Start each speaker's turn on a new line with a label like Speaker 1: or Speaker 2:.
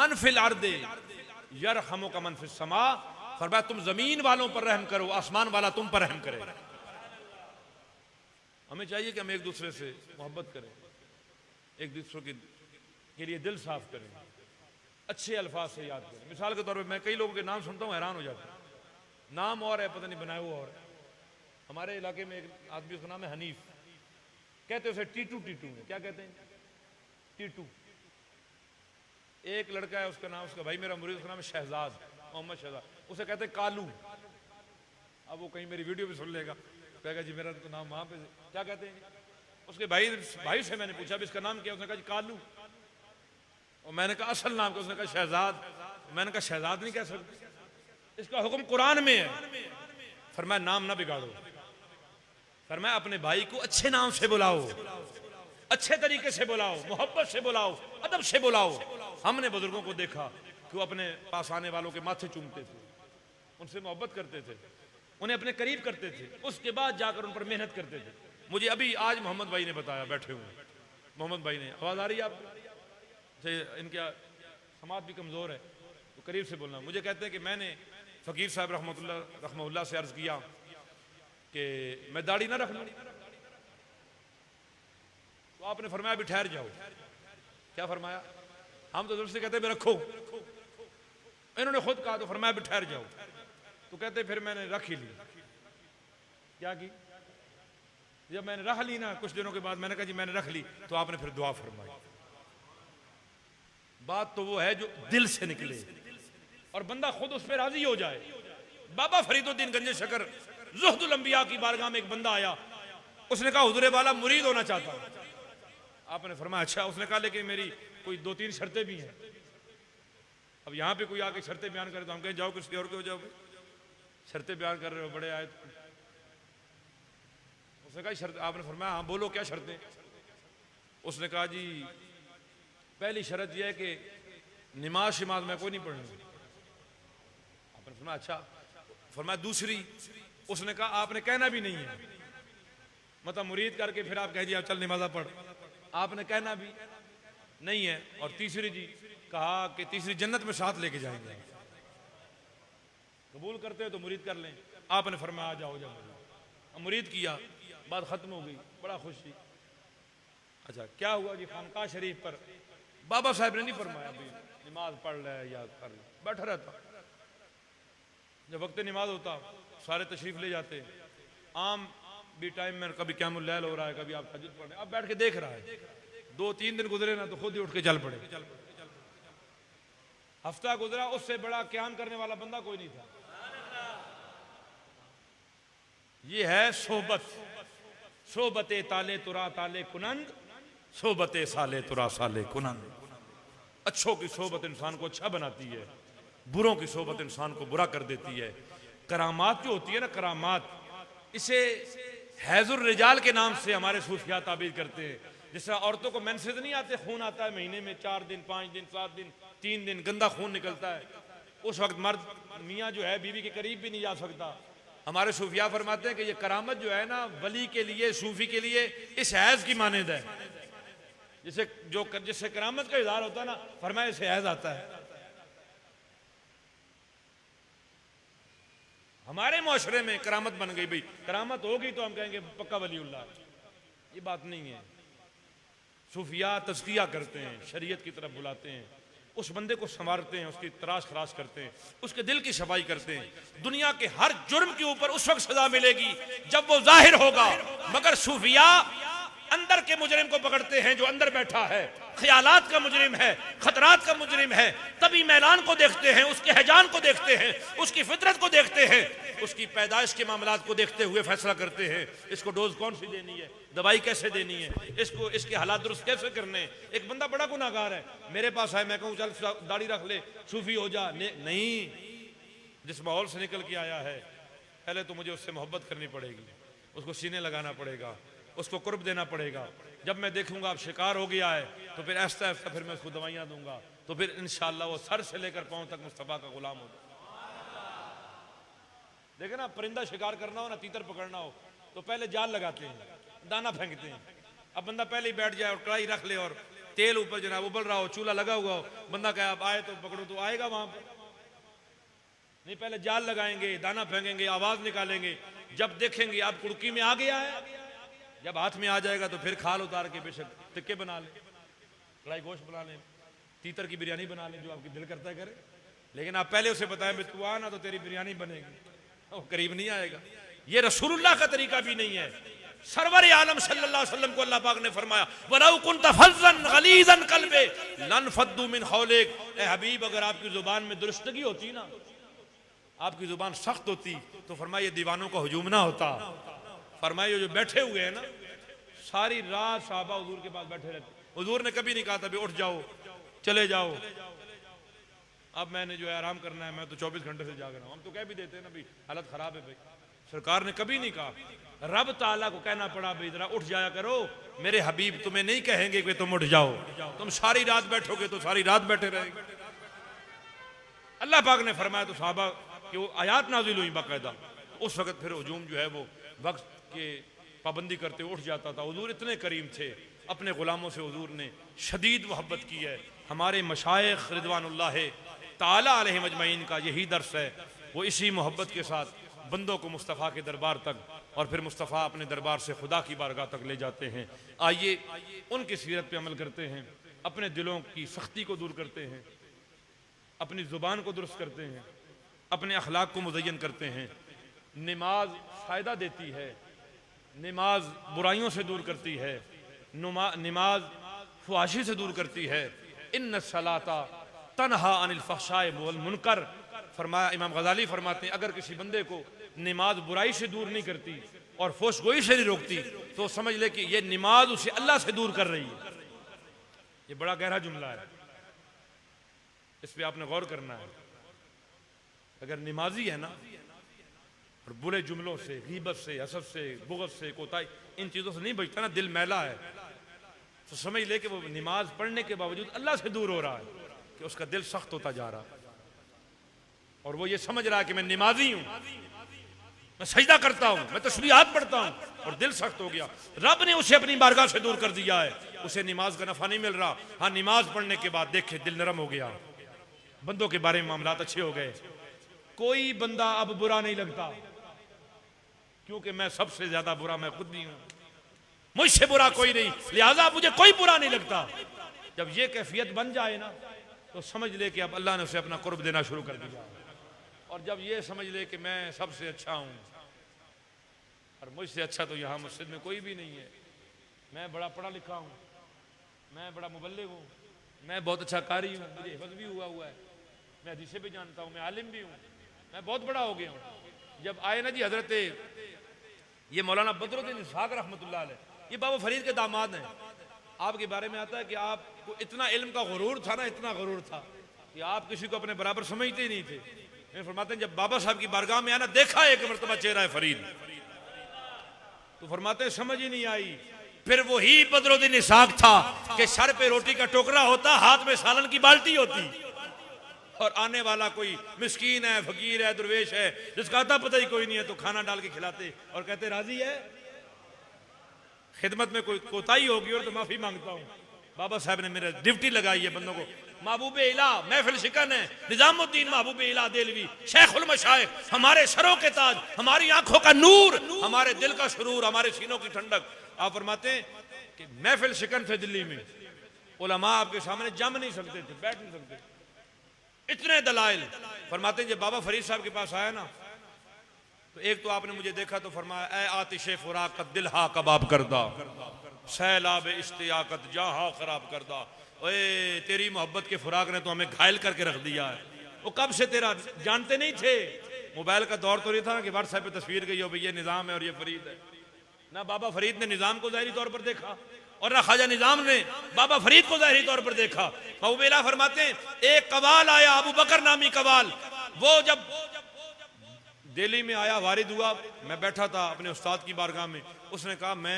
Speaker 1: मन फिल अर्दे यरहमुका मन फिस समा, फरमाया तुम जमीन वालों पर रहम करो, आसमान वाला तुम पर रहम करे। हमें चाहिए कि हम एक दूसरे से मोहब्बत करें, एक दूसरे के लिए दिल साफ करें, अच्छे अल्फाज से याद करें। मिसाल के तौर पर मैं कई लोगों के नाम सुनता हूँ, हैरान हो जाता हूँ। नाम और है, पता नहीं बनाया हुआ और है। हमारे इलाके में एक आदमी, उसका नाम है हनीफ, कहते हैं उसे टीटू। टीटू है, क्या कहते हैं? टीटू। एक लड़का है, उसका नाम, उसका भाई मेरा मुरीद, उसका नाम है शहजाद, मोहम्मद शहजाद, उसे कहते हैं कालू। अब वो कहीं मेरी वीडियो भी सुन लेगा, कहेगा जी मेरा तो नाम वहां पे क्या कहते हैं। उसके भाई से मैंने पूछा इसका नाम क्या, उसने कहा जी कालू। और मैंने कहा असल नाम क्या, उसने कहा शहजाद। मैंने कहा शहजाद नहीं कह सकते, इसका हुक्म कुरान में है। फरमाया नाम ना बिगाड़ो, फरमाया अपने भाई को अच्छे नाम से बुलाओ, अच्छे तरीके से बुलाओ, मोहब्बत से बुलाओ, अदब से बुलाओ। हमने बुजुर्गों को देखा कि वो अपने पास आने वालों के माथे चूमते थे, उनसे मोहब्बत करते थे, उन्हें अपने करीब करते थे, उसके बाद जाकर उन पर मेहनत करते थे। मुझे अभी आज मोहम्मद भाई ने बताया, बैठे हुए मोहम्मद भाई ने, आवाज आ रही है आप? इनका समाज भी कमजोर है तो करीब से बोलना। मुझे कहते हैं कि मैंने फकीर साहब रहमतुल्लाह से अर्ज किया कि मैं दाढ़ी ना रख लूं, तो आपने फरमाया भी ठहर जाओ। क्या फरमाया? हम तो दूर से कहते हैं रखो, इन्होंने खुद कहा तो फरमाया भी ठहर जाओ। तो कहते फिर मैंने रख ही ली। क्या की? जब मैंने रख ली ना, कुछ दिनों के बाद मैंने कहा जी मैंने रख ली, तो आपने फिर दुआ फरमाई। बात तो वो है जो दिल से निकले और बंदा खुद उस पर राजी हो जाए। बाबा फरीदुद्दीन गंजे शकर ज़ुहदुल अंबिया की बारगाह में एक बंदा आया, उसने कहा हुजूर वाला मुरीद होना चाहता हूं। आपने फरमाया अच्छा। उसने कहा लेकिन मेरी कोई 2-3 शर्तें भी हैं। अब यहां पे कोई आके शर्तें बयान करे तो हम कहें जाओ किसी और के हो जाओ, शर्तें बयान कर रहे हो, बड़े आए। उसने कहा शर्त, आपने फरमाया हाँ बोलो क्या शर्तें। उसने कहा जी पहली शर्त यह है कि नमाज शिमाज में कोई नहीं पढ़नी। आपने फरमाया अच्छा। फरमाया दूसरी, उसने कहा आपने कहना भी नहीं है, मतलब मुरीद करके फिर आप कह दिया चल नमाजा पढ़, आपने कहना भी नहीं है। और तीसरी जी कहा कि तीसरी जन्नत में साथ लेके जाएंगे, कबूल करते हो तो मुरीद कर लें। आपने फरमाया जाओ जाओ। मुरीद किया, बात खत्म हो गई, बड़ा खुश थी। अच्छा क्या हुआ जी? खानकाह शरीफ पर बाबा साहब ने नहीं फरमाया भी नमाज पढ़ ले या कर ले, बैठा रहता। जब वक्त नमाज होता सारे तशरीफ ले जाते। आम भी टाइम में कभी क़यामुल लैल हो रहा है, कभी आप तहज्जुद पढ़ रहे हैं, अब बैठ के देख रहा है। 2-3 दिन गुजरे ना तो खुद ही उठ के चल पड़े। हफ्ता गुजरा, उससे बड़ा क़याम करने वाला बंदा कोई नहीं था। ये है सोबत। सोबते ताले तुरा ताले कुनंद, सोबते साले तुरा साले कुनंद। अच्छों की सोबत इंसान को अच्छा बनाती है, बुरों की सोबत इंसान को बुरा कर देती है। करामात जो होती है ना, करामात, इसे हैजुर रिजाल के नाम से हमारे सूफिया ताबीर करते हैं। जिससे औरतों को मेंसेस नहीं आते, खून आता है महीने में 4 दिन 5 दिन 7 दिन 3 दिन गंदा खून निकलता है, उस वक्त मर्द मियाँ जो है बीवी के करीब भी नहीं जा सकता। हमारे सूफिया फरमाते हैं कि ये करामत जो है ना, वली के लिए, सूफी के लिए इस हैज की मानद है। जिससे करामत का इज़हार होता है ना, फरमाया इसे हैज आता है। हमारे मुआशरे में करामत बन गई, भाई करामत होगी तो हम कहेंगे पक्का वलीउल्लाह। ये बात नहीं है। सूफिया तज़किया करते हैं, शरीयत की तरफ बुलाते हैं, उस बंदे को संवारते हैं, उसकी तराश खराश करते हैं, उसके दिल की सफाई करते हैं। दुनिया के हर जुर्म के ऊपर उस वक्त सजा मिलेगी जब वो जाहिर होगा, मगर सूफिया अंदर के मुजरिम को पकड़ते हैं जो अंदर बैठा है, ख्यालात का मुजरिम है, खतरात का मुजरिम है। तभी मैलान को देखते हैं, उसके हैजान को देखते हैं, उसकी फितरत को देखते हैं, उसकी पैदाइश के मामलात को देखते हुए फैसला करते हैं इसको डोज कौन सी देनी है, दवाई कैसे देनी है, इसको इसके हालात दुरुस्त कैसे करने। एक बंदा बड़ा गुनाहगार है, मेरे पास है, मैं कहूँ चल दाढ़ी रख ले सूफी हो जा, नहीं। जिस माहौल से निकल के आया है, पहले तो मुझे उससे मोहब्बत करनी पड़ेगी, उसको सीने लगाना पड़ेगा, उसको कुर्ब देना पड़ेगा। जब मैं देखूंगा अब शिकार हो गया है तो फिर ऐसा ऐसा फिर मैं उसको दवाइयाँ दूंगा, तो फिर इंशाअल्लाह वो सर से लेकर पांव तक मुस्तफा का गुलाम होगा। देखे ना, परिंदा शिकार करना हो ना, तीतर पकड़ना हो तो पहले जाल लगाते हैं, दाना फेंकते हैं। अब बंदा पहले ही बैठ जाए और कढ़ाई रख ले और तेल ऊपर जनाब उबल रहा हो, चूल्हा लगा हुआ हो, बंदा कहे आप आए तो पकड़ो, तो आएगा वहां पर? नहीं, पहले जाल लगाएंगे, दाना फेंकेंगे, आवाज निकालेंगे, जब देखेंगे आप कुड़की में आ गया है, जब हाथ में आ जाएगा तो फिर खाल उतार के बेशक टिक्के बना ले, कढ़ाई गोश्त बना ले, तीतर की बिरयानी बना ले, जो आपकी दिल करता है करे। लेकिन आप पहले उसे बताएं भाई तू आना तो तेरी बिरयानी बनेगी, वो करीब नहीं आएगा। ये रसूलुल्लाह का तरीका भी नहीं है। सरवर आलम सल्लल्लाहु अलैहि वसल्लम को अल्लाह पाक ने फरमाया वलौ कुन्त फज़्ज़न गलीज़न क़ल्बे लन फद्दू मिन हौलिक, ए हबीब अगर आपकी जुबान में दुरुस्तगी होती ना, आपकी जुबान सख्त होती तो फरमाया ये दीवानों का हुजूम ना होता। फरमाया जो बैठे हुए हैं ना, सारी रात साहबा हुजूर के पास बैठे रहते, हुजूर ने कभी नहीं कहा था भी उठ जाओ चले जाओ, अब मैंने जो है आराम करना है, मैं तो 24 घंटे से जाग रहा हूं। हम तो कह भी देते हैं ना भाई हालत खराब है भाई, सरकार ने कभी नहीं कहा। रब ताला को कहना पड़ा भाई जरा उठ जाया करो, मेरे हबीब तुम्हें नहीं कहेंगे कि तुम उठ जाओ, तुम सारी रात बैठोगे तो सारी रात बैठे रहेंगे। अल्लाह पाक ने फरमाया तो साहबा कि वो आयात नाजिल हुई बाकायदा, उस वक्त फिर हुजूम जो है वो वक्त के पाबंदी करते उठ जाता था। हुजूर इतने करीम थे, अपने गुलामों से हुजूर ने शदीद मोहब्बत की है। हमारे मशाइख रिदवानुल्लाह ताला अलैहिम अजमईन का यही दर्स है, वो इसी मोहब्बत के साथ बंदों को मुस्तफ़ा के दरबार तक और फिर मुस्तफ़ा अपने दरबार से खुदा की बारगाह तक ले जाते हैं। आइए उनकी सीरत पे अमल करते हैं, अपने दिलों की सख्ती को दूर करते हैं, अपनी ज़ुबान को दुरुस्त करते हैं, अपने अखलाक को मुज़य्यन करते हैं। नमाज फ़ायदा देती है, नमाज बुराइयों से दूर करती है, नमाज ख्वाहिशी से दूर करती है। इन्न सलाता तनहा अनिल फ़हशाए वल मुनकर, फरमाया इमाम गज़ाली फरमाते हैं अगर किसी बंदे को नमाज बुराई से दूर नहीं करती और फोशगोई से नहीं रोकती तो समझ ले कि ये नमाज उसे अल्लाह से दूर कर रही है। ये बड़ा गहरा जुमला है, इस पर आपने गौर करना है। अगर नमाजी है ना और बुरे जुमलों से, गीबत से, हसद से, बुग़्ज़ से, कोताही, इन चीज़ों से नहीं बचता ना, दिल मैला है, तो समझ ले कि वो नमाज पढ़ने के बावजूद अल्लाह से दूर हो रहा है, कि उसका दिल सख्त होता जा रहा है और वो ये समझ रहा है कि मैं नमाजी हूं, मैं सजदा करता हूं, मैं तस्बीहात पढ़ता हूं और दिल सख्त हो गया। रब ने उसे अपनी बारगाह से दूर कर दिया है, उसे नमाज का नफा नहीं मिल रहा। हाँ, नमाज पढ़ने के बाद देखे दिल नरम हो गया, बंदों के बारे में मामलात अच्छे हो गए, कोई बंदा अब बुरा नहीं लगता, क्योंकि मैं सबसे ज्यादा बुरा मैं खुद नहीं हूं, मुझसे बुरा कोई नहीं, लिहाजा मुझे कोई बुरा नहीं लगता। जब ये कैफियत बन जाए ना तो समझ ले कि अब अल्लाह ने उसे अपना कुर्ब देना शुरू कर दिया। और जब ये समझ ले कि मैं सबसे अच्छा हूं और मुझसे अच्छा तो यहाँ मस्जिद में कोई भी नहीं है, मैं बड़ा पढ़ा लिखा हूँ, मैं बड़ा मुबल्लिग हूँ, मैं बहुत अच्छा कारी हूँ, मुझे हिफ्ज़ भी हुआ है, मैं हदीसें भी जानता हूँ, मैं आलिम भी हूँ, मैं बहुत बड़ा हो गया हूँ। जब आए ना जी हजरत ये मौलाना बदरुद्दीन इसहाक़ रहमतुल्लाह अलैह, ये बाबा फरीद के दामाद हैं, आपके बारे में आता है कि आपको इतना इल्म का गुरूर था ना, इतना गुरूर था कि आप किसी को अपने बराबर समझते ही नहीं थे। मैं फरमाते हैं जब बाबा साहब की बारगाह में आना देखा एक मरतबा चेहरा है फरीद, तो फरमाते हैं समझ ही नहीं आई। फिर वही बदरुद्दीन इसहाक़ था कि सर पे रोटी का टोकरा होता, हाथ में सालन की बाल्टी होती और आने वाला कोई मिस्कीन है, फकीर है, दरवेश है, जिसका आता पता ही कोई नहीं है, तो खाना डाल के खिलाते और कहते राजी है, खिदमत में कोई कोताही होगी और तो माफी मांगता हूँ। बाबा साहब ने मेरे ड्यूटी लगाई है बंदों को, महबूबे इला महफिल शिकन है, निजामुद्दीन महबूबे इला देलवी शेखुल मशाइख, हमारे सरों के ताज, हमारी आंखों का नूर, हमारे दिल का सुरूर, हमारे सीनों की ठंडक। आप फरमाते हैं कि महफिल शिकन थे दिल्ली में, उलमा आपके सामने जम नहीं सकते थे, बैठ नहीं सकते, इतने दलाइल। फरमाते हैं जब बाबा फरीद साहब के पास आया ना तो एक तो आपने मुझे देखा तो फरमाया ए आतिशे फुराकत दिल हा कबाब करदा, सैलाब इश्तियाकत जहां खराब करदा, ओए तेरी मोहब्बत के फुराक ने तो हमें घायल करके रख दिया है। वो कब से तेरा जानते नहीं थे, मोबाइल का दौर तो नहीं था ना कि व्हाट्सएप पे तस्वीर गई हो भाई ये निजाम है और ये फरीद है। ना बाबा फरीद ने निजाम को ज़ाहिरी तौर पर देखा और ना ख्वाजा निजाम ने बाबा फरीद को ज़ाहिरी तौर पर देखा। महबूबेला फरमाते हैं एक कवाल आया, अबू बकर नामी कवाल, वो जब दिल्ली में आया वारिद हुआ, मैं बैठा था अपने उस्ताद की बारगाह में, उसने कहा मैं